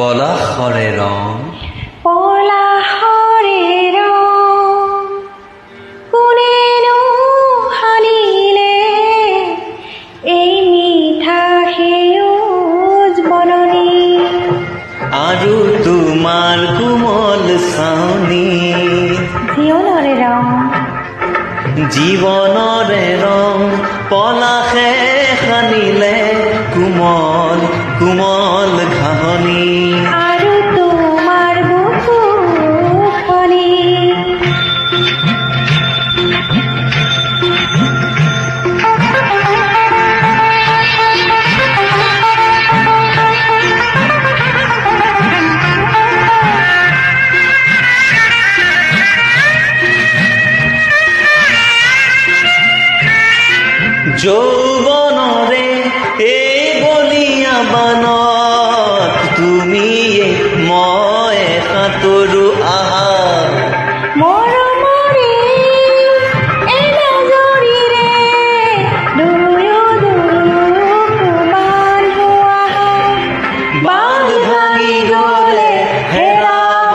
পলাশৰে ৰং পলাশৰে ৰং কোনেনো সানিলে এই মিঠা সেউজ বননি আৰু তোমাৰ কোমল চাৱনি জীৱনৰে ৰং জীৱনৰে ৰং পলাশে সানিলে কোমল কোমল ঘাঁহনি আৰু তোমাৰ বুকুখনি যৌৱনৰে এই বলিয়া বানত তুমিয়ে মই সাঁতোৰো আহা মৰমৰে এনাজৰিৰে দুয়ো বান্ধো আহা বান্ধ ভাঙি গ'লে হেৰাব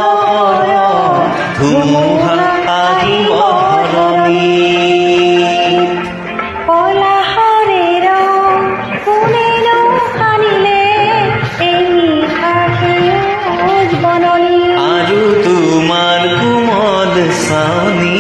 ধুমুহা আহিব সলনি পলাশৰে ৰং কোনেনো সানিলে এই মিঠা সেউজ বননি আৰু তোমাৰ কোমল চাৱনি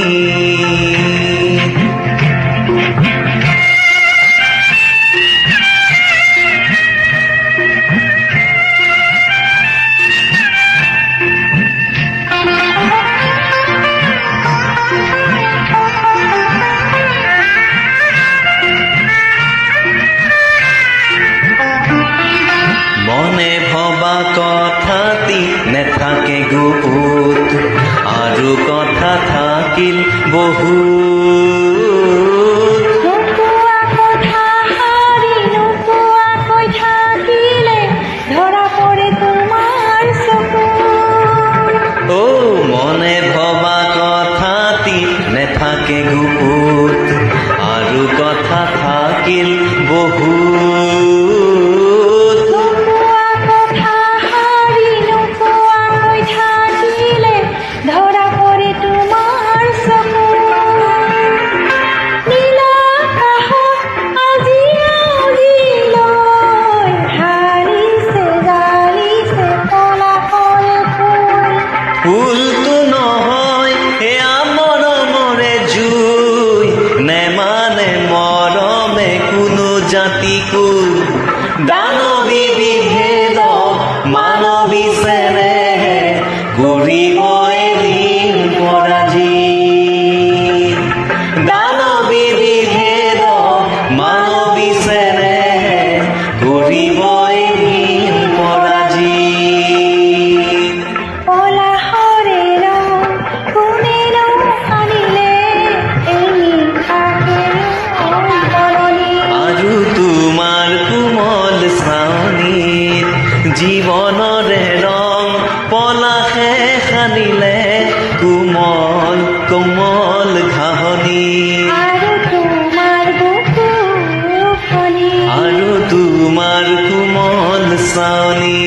মনে ভবা কথাটি নেথাকে গুপুত আৰু কথা থাকিল বহুত নোকোৱা কথা সাৰি নোকোৱাকৈ থাকিলে ধৰা পৰে তোমাৰ চকু অ মনে ভবা কথাটি নেথাকে গুপুত আৰু কথা থাকিল বহুত নোকোৱা কথা সাৰি নোকোৱাকৈ থাকিলে ধৰা পৰে তোমাৰ চকু নীলা আকাশত আজি আজিলৈ হাৰিছে জালিছে পলাশৰ ফুল ফুলটো নহয় এয়া মৰমৰে জুই নেমানে মৰমে কোনো জাতি কুল দানৱী বিভেদ মানৱী চেনেহে কৰিব এদিন পৰাজিত দানৱী বিভেদ মানৱী চেনেহে কৰিব এদিন পৰাজিত পলাশৰে ৰং কোনেনো সানিলে এই মিঠা সেউজ বননি আৰু তোমাৰ কোমল চাৱনিত জীৱনৰে ৰং পলাশে সানিলে কোমল কোমল ঘাঁহনি আৰু তোমাৰ বুকুখনি আৰু তোমাৰ কোমল চাৱনি